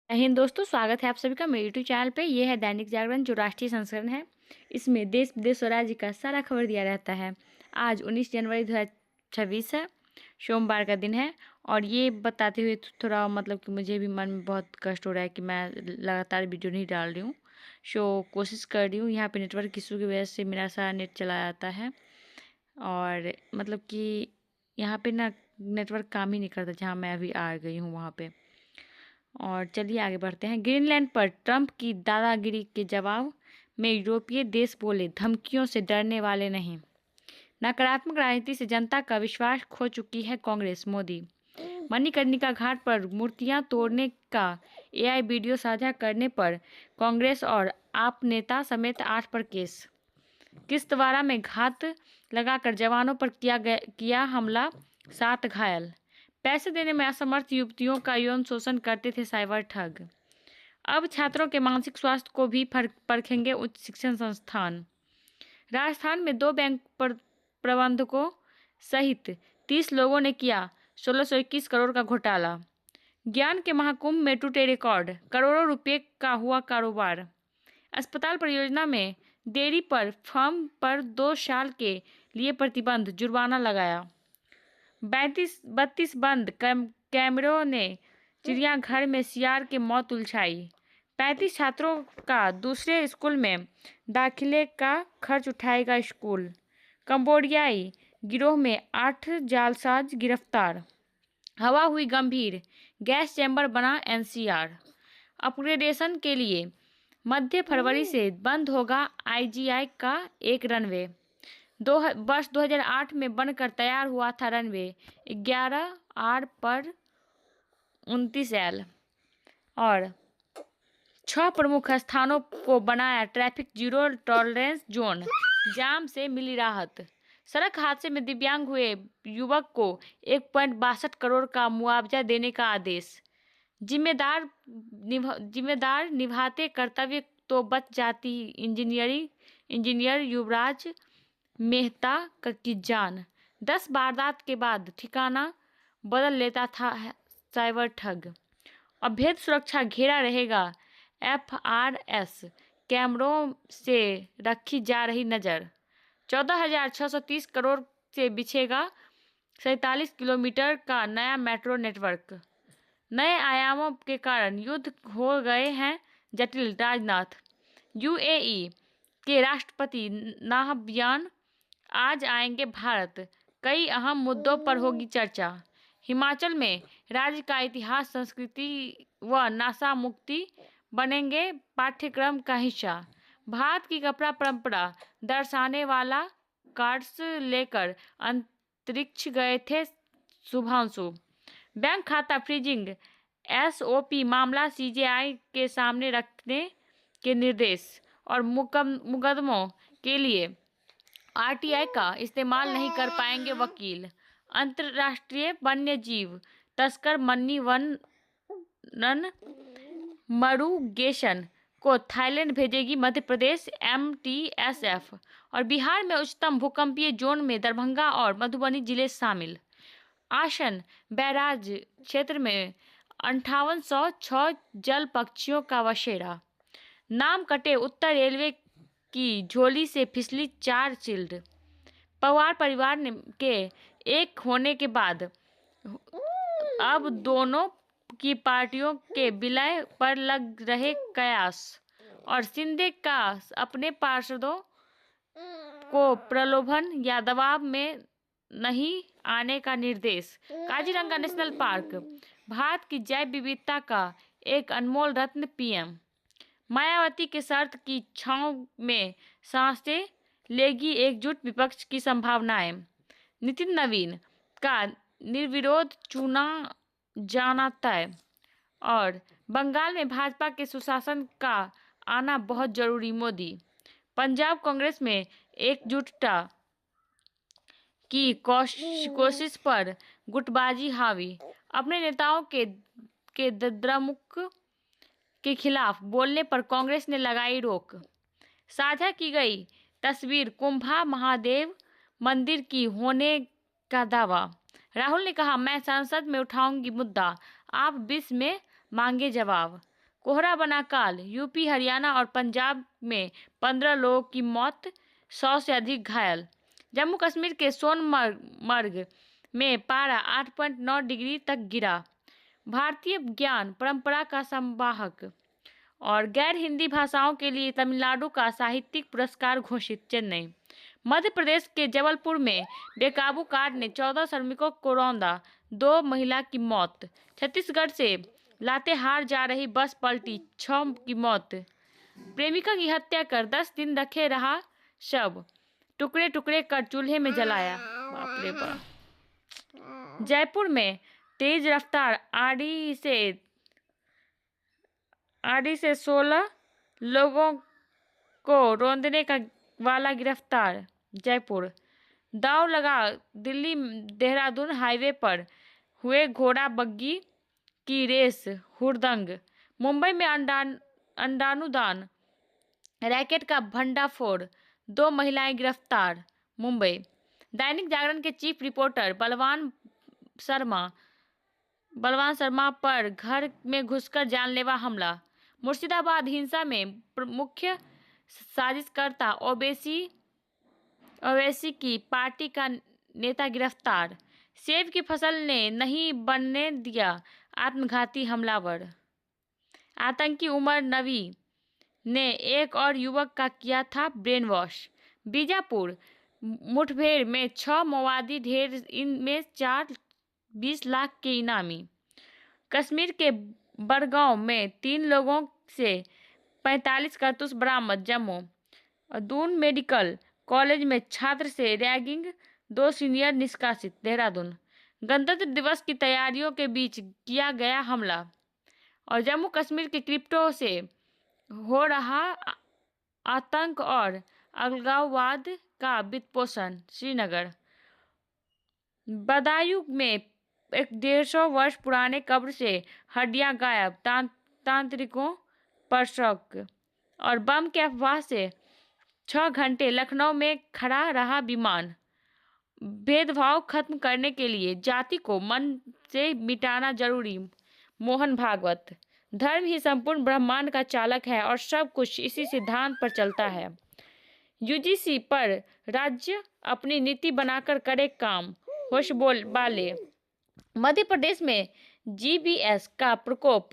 हिंद दोस्तों, स्वागत है आप सभी का मेरे यूट्यूब चैनल पे। ये है दैनिक जागरण जो राष्ट्रीय संस्करण है। इसमें देश विदेश और राज्य का सारा खबर दिया रहता है। आज 19 जनवरी 2026 है, सोमवार का दिन है। और ये बताते हुए थोड़ा मतलब कि मुझे भी मन में बहुत कष्ट हो रहा है कि मैं लगातार वीडियो नहीं डाल रही हूँ। कोशिश कर रही हूँ। यहाँ पे नेटवर्क इशू की वजह से मेरा सारा नेट चला जाता है और मतलब कि यहाँ पे ना नेटवर्क काम ही नहीं करता जहाँ मैं अभी आ गई हूँ वहाँ पे। और चलिए आगे बढ़ते हैं। ग्रीनलैंड पर ट्रंप की दादागिरी के जवाब में यूरोपीय देश बोले, धमकियों से डरने वाले नहीं। नकारात्मक राजनीति से जनता का विश्वास खो चुकी है कांग्रेस। मोदी। मणिकर्णिका घाट पर मूर्तियां तोड़ने का एआई वीडियो साझा करने पर कांग्रेस और आप नेता समेत 8 पर केस। किश्तवाड़ा में घात लगाकर जवानों पर किया हमला, 7 घायल। पैसे देने में असमर्थ युवतियों का यौन शोषण करते थे साइबर ठग। अब छात्रों के मानसिक स्वास्थ्य को भी परखेंगे उच्च शिक्षण संस्थान। राजस्थान में 2 बैंक प्रबंधकों सहित 30 लोगों ने किया 1621 करोड़ का घोटाला। ज्ञान के महाकुंभ में टूटे रिकॉर्ड, करोड़ों रुपए का हुआ कारोबार। अस्पताल परियोजना में देरी पर फर्म पर 2 साल के लिए प्रतिबंध, जुर्माना लगाया। 32 बंद कैमरों ने चिड़ियाघर में सियार की मौत उलझाई। 35 छात्रों का दूसरे स्कूल में दाखिले का खर्च उठाएगा स्कूल। कंबोडियाई गिरोह में 8 जालसाज गिरफ्तार। हवा हुई गंभीर, गैस चैम्बर बना एनसीआर। अपग्रेडेशन के लिए मध्य फरवरी से बंद होगा आईजीआई का एक रनवे। वर्ष 2008 में बनकर तैयार हुआ था रनवे 11R पर 29L। और 6 प्रमुख स्थानों को बनाया ट्रैफिक जीरो टॉलरेंस जोन, जाम से मिली राहत। सड़क हादसे में दिव्यांग हुए युवक को 1.62 करोड़ का मुआवजा देने का आदेश। जिम्मेदार निभाते कर्तव्य तो बच जाती इंजीनियर युवराज मेहता की जान। 10 वारदात के बाद ठिकाना बदल लेता था साइबर ठग। अवैध सुरक्षा घेरा रहेगा एफआरएस, कैमरों से रखी जा रही नज़र। 14,630 करोड़ से बिछेगा 47 किलोमीटर का नया मेट्रो नेटवर्क। नए आयामों के कारण युद्ध हो गए हैं जटिल, राजनाथ। यूएई के राष्ट्रपति नाहयान आज आएंगे भारत, कई अहम मुद्दों पर होगी चर्चा। हिमाचल में राज्य का इतिहास, संस्कृति व नशा मुक्ति बनेंगे पाठ्यक्रम का हिस्सा। भारत की कपड़ा परंपरा दर्शाने वाला कार्ड्स लेकर अंतरिक्ष गए थे शुभांशु। बैंक खाता फ्रीजिंग एसओपी मामला सीजेआई के सामने रखने के निर्देश। और मुकदमों के लिए आरटीआई का इस्तेमाल नहीं कर पाएंगे वकील। अंतर्राष्ट्रीय वन्य जीव तस्कर मन्नी वनन मरुगेशन को थाईलैंड भेजेगी मध्य प्रदेश एमटीएसएफ। और बिहार में उच्चतम भूकंपीय जोन में दरभंगा और मधुबनी जिले शामिल। आसन बैराज क्षेत्र में 5806 जल पक्षियों का बसेरा। नाम कटे उत्तर रेलवे की झोली से फिसली 4 चिल्ड। पवार परिवार के एक होने के बाद अब दोनों की पार्टियों के विलय पर लग रहे कयास। और शिंदे का अपने पार्षदों को प्रलोभन या दबाव में नहीं आने का निर्देश। काजीरंगा नेशनल पार्क भारत की जैव विविधता का एक अनमोल रत्न, पीएम। मायावती के शर्त की छांव में सांसें लेगी एकजुट विपक्ष की संभावनाएं। नितिन नवीन का निर्विरोध चुना जाना तय। और बंगाल में भाजपा के सुशासन का आना बहुत जरूरी, मोदी। पंजाब कांग्रेस में एकजुटता की कोशिश पर गुटबाजी हावी। अपने नेताओं के द्रमुक के खिलाफ बोलने पर कांग्रेस ने लगाई रोक। साझा की गई तस्वीर कुंभा महादेव मंदिर की होने का दावा। राहुल ने कहा, मैं संसद में उठाऊंगी मुद्दा, आप 20 में मांगे जवाब। कोहरा बना काल, यूपी, हरियाणा और पंजाब में 15 लोगों की मौत, 100 से अधिक घायल। जम्मू कश्मीर के सोनमर्ग में पारा 8.9 डिग्री तक गिरा। भारतीय ज्ञान परंपरा का संवाहक और गैर हिंदी भाषाओं के लिए तमिलनाडु का साहित्यिक पुरस्कार घोषित। चेन्नई। मध्य प्रदेश के जबलपुर में बेकाबू कार ने 14 श्रमिकों को रौंदा, 2 महिला की मौत। छत्तीसगढ़ से लातेहार जा रही बस पलटी, 6 की मौत। प्रेमिका की हत्या कर 10 दिन रखे रहा शव, टुकड़े टुकड़े कर चूल्हे में जलाया। बाप रे बाप। जयपुर में तेज रफ्तार आड़ी से 16 लोगों को रौंदने का वाला गिरफ्तार। जयपुर। दांव लगा दिल्ली देहरादून हाईवे पर हुए घोड़ा बग्गी की रेस, हुड़दंग। मुंबई में अंडानुदान रैकेट का भंडाफोड़, 2 महिलाएं गिरफ्तार। मुंबई। दैनिक जागरण के चीफ रिपोर्टर बलवान शर्मा पर घर में घुसकर जानलेवा हमला। मुर्शिदाबाद हिंसा में मुख्य साजिशकर्ता ओवैसी की पार्टी का नेता गिरफ्तार। सेब की फसल ने नहीं बनने दिया आत्मघाती हमलावर। आतंकी उमर नवी ने एक और युवक का किया था ब्रेन वॉश। बीजापुर मुठभेड़ में 6 माओवादी ढेर, इनमें 4 20 लाख के इनामी। कश्मीर के बड़गांव में 3 लोगों से 45 कारतूस बरामद। जम्मू। दून मेडिकल कॉलेज में छात्र से रैगिंग, 2 सीनियर निष्कासित। देहरादून। गणतंत्र दिवस की तैयारियों के बीच किया गया हमला। और जम्मू कश्मीर के क्रिप्टो से हो रहा आतंक और अलगाववाद का वित्तपोषण। श्रीनगर। बदायूं में एक 150 वर्ष पुराने कब्र से हड्डियां गायब, तांत्रिकों पर शक। और बम के अफवाह से 6 घंटे लखनऊ में खड़ा रहा विमान। भेदभाव खत्म करने के लिए जाति को मन से मिटाना जरूरी। मोहन भागवत। धर्म ही संपूर्ण ब्रह्मांड का चालक है और सब कुछ इसी सिद्धांत पर चलता है। यूजीसी पर राज्य अपनी नीति बनाकर करे काम, होश बाले। मध्य प्रदेश में जीबीएस का प्रकोप,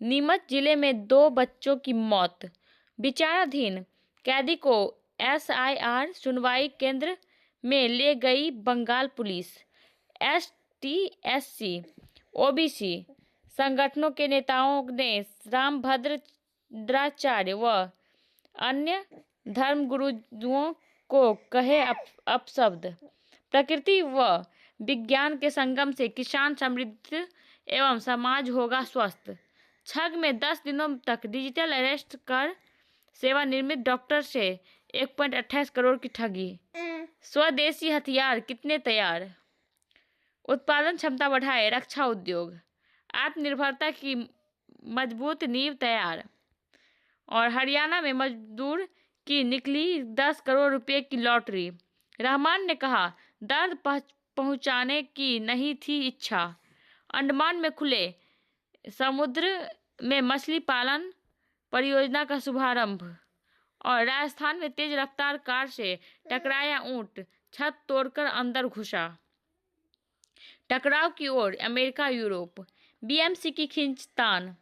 नीमच जिले में 2 बच्चों की मौत। विचाराधीन कैदी को एसआईआर सुनवाई केंद्र में ले गई बंगाल पुलिस। एसटी/एससी, ओबीसी संगठनों के नेताओं ने रामभद्राचार्य व अन्य धर्मगुरुओं को कहे अपशब्द। प्रकृति व विज्ञान के संगम से किसान समृद्ध एवं समाज होगा स्वस्थ। छग में 10 दिनों तक डिजिटल अरेस्ट कर सेवानिवृत्त डॉक्टर से 1.28 करोड़ की ठगी। स्वदेशी हथियार कितने तैयार। उत्पादन क्षमता बढ़ाए रक्षा उद्योग। आत्मनिर्भरता की मजबूत नींव तैयार। और हरियाणा में मजदूर की निकली 10 करोड़ रुपए की लॉटरी। रहमान ने कहा, दर्द पहुंचाने की नहीं थी इच्छा। अंडमान में खुले समुद्र में मछली पालन परियोजना का शुभारंभ। और राजस्थान में तेज रफ्तार कार से टकराया ऊंट, छत तोड़कर अंदर घुसा। टकराव की ओर अमेरिका, यूरोप। बीएमसी की खींचतान।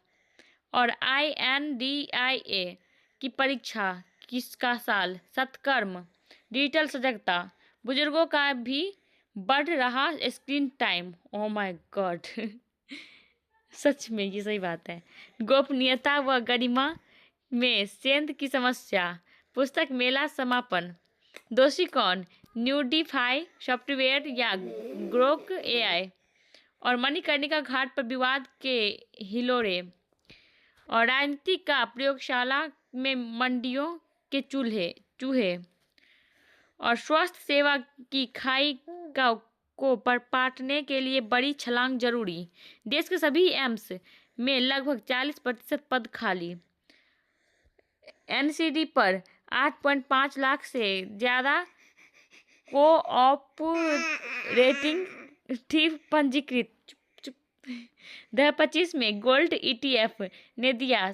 और INDIA की परीक्षा किसका साल। सत्कर्म। डिजिटल सजगता। बुजुर्गों का भी बढ़ रहा screen time. Oh my god. सच में ये सही बात है। गोपनीयता व गरिमा में सेंध की समस्या। पुस्तक मेला समापन। दोषी कौन, न्यूडीफाई सॉफ्टवेयर या ग्रोक AI। और मणिकर्णिका घाट पर विवाद के हिलोरे। और राजनीति का प्रयोगशाला में मंडियों के चूहे। और स्वास्थ्य सेवा की खाई को पाटने के लिए बड़ी छलांग जरूरी। देश के सभी एम्स में लगभग 40% पद खाली। NCD पर 8.5 लाख से ज्यादा कोऑपरेटिव पंजीकृत। 2025 में गोल्ड ETF ने दिया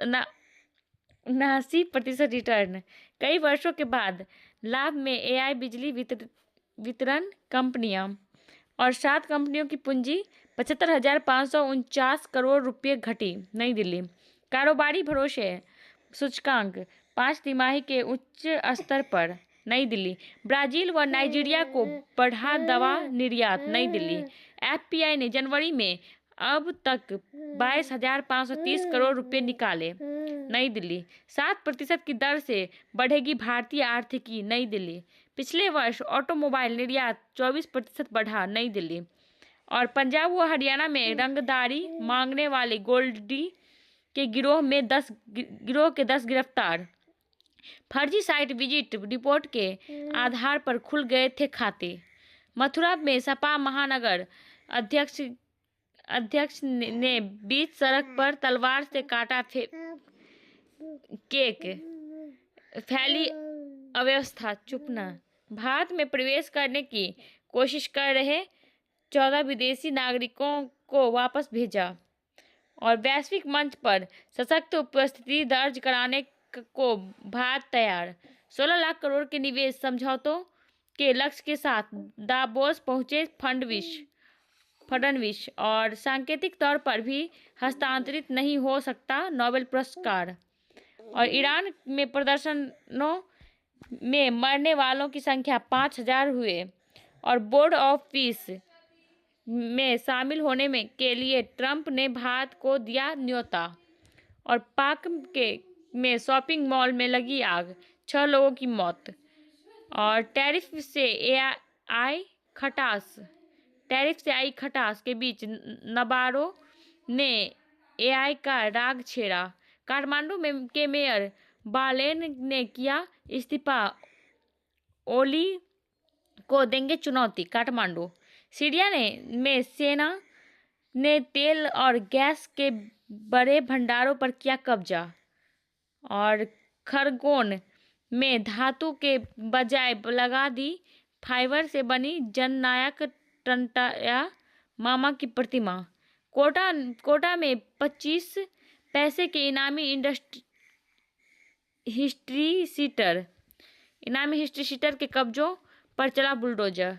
79% रिटर्न। कई वर्षों के बाद लाभ में एआई बिजली वितरण कंपनियां और 7 कंपनियों की पूंजी 75,549 करोड़ रुपये घटी। नई दिल्ली कारोबारी भरोसे सूचकांक 5 तिमाही के उच्च स्तर पर। नई दिल्ली ब्राजील व नाइजीरिया को बढ़ा दवा निर्यात। नई दिल्ली एफपीआई ने जनवरी में अब तक 22,530 करोड़ रुपए निकाले। नई दिल्ली 7% की दर से बढ़ेगी भारतीय आर्थिकी। नई दिल्ली पिछले वर्ष ऑटोमोबाइल निर्यात 24% बढ़ा। नई दिल्ली और पंजाब व हरियाणा में रंगदारी मांगने वाले गोल्डी के गिरोह के 10 गिरफ्तार। फर्जी साइट विजिट रिपोर्ट के आधार पर खुल गए थे खाते। मथुरा में सपा महानगर अध्यक्ष ने बीच सड़क पर तलवार से काटा केक, फैली अव्यवस्था। चुपना भारत में प्रवेश करने की कोशिश कर रहे 14 विदेशी नागरिकों को वापस भेजा। और वैश्विक मंच पर सशक्त उपस्थिति दर्ज कराने को भारत तैयार। 16 लाख करोड़ के निवेश समझौतों के लक्ष्य के साथ दावोस पहुंचे फडणवीस। और सांकेतिक तौर पर भी हस्तांतरित नहीं हो सकता नोबेल पुरस्कार। और ईरान में प्रदर्शनों में मरने वालों की संख्या 5,000 हुए। और बोर्ड ऑफ पीस में शामिल होने के लिए ट्रंप ने भारत को दिया न्योता। और पाक में शॉपिंग मॉल में लगी आग, 6 लोगों की मौत। और टैरिफ से आई खटास के बीच नबारो ने एआई का राग छेड़ा। काठमांडू के मेयर बालेन ने किया इस्तीफा, ओली को देंगे चुनौती। काठमांडू सीरिया में सेना ने तेल और गैस के बड़े भंडारों पर किया कब्जा। और खरगोन में धातु के बजाय लगा दी फाइबर से बनी जननायक टंटाया मामा की प्रतिमा। कोटा में 25 पैसे के इनामी हिस्ट्री सीटर के कब्जों पर चला बुलडोजर।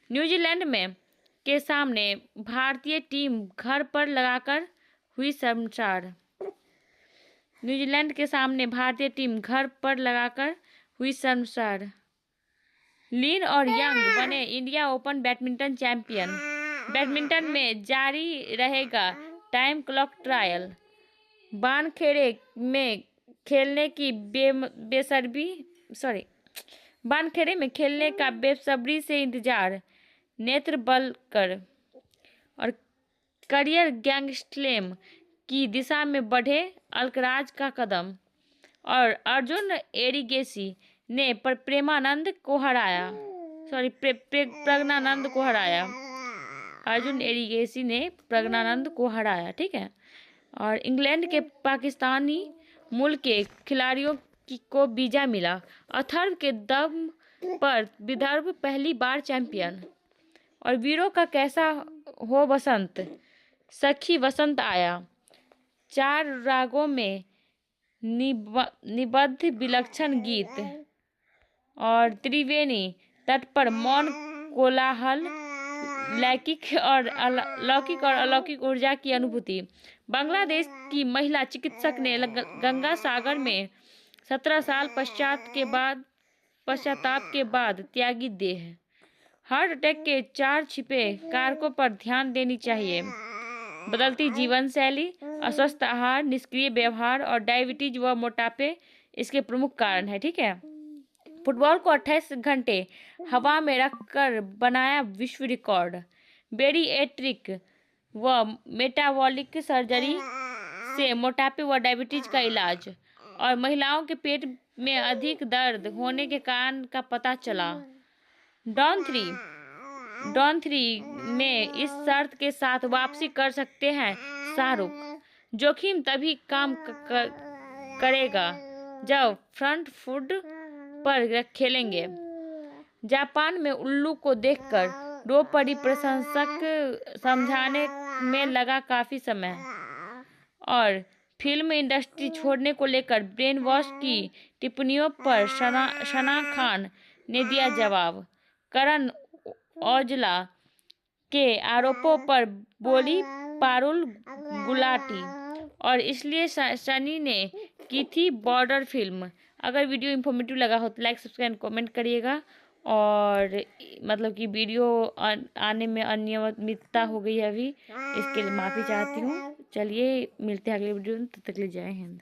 न्यूजीलैंड के सामने भारतीय टीम घर पर लगाकर हुई शर्मसार। न्यूजीलैंड के सामने भारतीय टीम घर पर लगाकर हुई शर्मसार। लिन और यंग बने India open badminton champion. Badminton में जारी रहेगा टाइम क्लॉक ट्रायल। वानखेड़े में खेलने का बेसब्री से इंतजार नेत्र बलकर। और करियर गैंगस्लैम की दिशा में बढ़े अलकराज का कदम। और अर्जुन एरिगेसी ने प्रज्ञानंद को हराया। अर्जुन एरिगेसी ने प्रज्ञानंद को हराया। ठीक है। और इंग्लैंड के पाकिस्तानी मूल के खिलाड़ियों को वीजा मिला। अथर्व के दम पर विदर्भ पहली बार चैंपियन। और वीरों का कैसा हो बसंत, सखी वसंत आया। 4 रागों में निबद्ध विलक्षण गीत। और त्रिवेणी तट पर मौन कोलाहल, लौकिक और अलौकिक ऊर्जा की अनुभूति। बांग्लादेश की महिला चिकित्सक ने गंगा सागर में 17 साल पश्चाताप के बाद त्यागी देह। हार्ट अटैक के 4 छिपे कारकों पर ध्यान देनी चाहिए। बदलती जीवन शैली, अस्वस्थ आहार, निष्क्रिय व्यवहार और डायबिटीज व मोटापे इसके प्रमुख कारण है। ठीक है। फुटबॉल को 28 घंटे हवा में रखकर बनाया विश्व रिकॉर्ड। बेरिएट्रिक व मेटाबॉलिक सर्जरी से मोटापे व डायबिटीज का इलाज। और महिलाओं के पेट में अधिक दर्द होने के कारण का पता चला। डॉन थ्री में इस शर्त के साथ वापसी कर सकते हैं शाहरुख। जोखिम तभी काम करेगा जब फ्रंट फुट पर खेलेंगे। जापान में उल्लू को देखकर रो पड़ी प्रशंसक, समझाने में लगा काफी समय। और फिल्म इंडस्ट्री छोड़ने को लेकर ब्रेन वॉश की टिप्पणियों पर सना खान ने दिया जवाब। करण औजला के आरोपों पर बोली पारुल गुलाटी, और इसलिए सनी ने की थी बॉर्डर फिल्म। अगर वीडियो इन्फॉर्मेटिव लगा हो तो लाइक सब्सक्राइब कमेंट करिएगा। और मतलब कि वीडियो आने में अनियमितता हो गई है अभी, इसके लिए माफ़ी चाहती हूँ। चलिए मिलते हैं अगले वीडियो में, तब तक के लिए जय हिंद।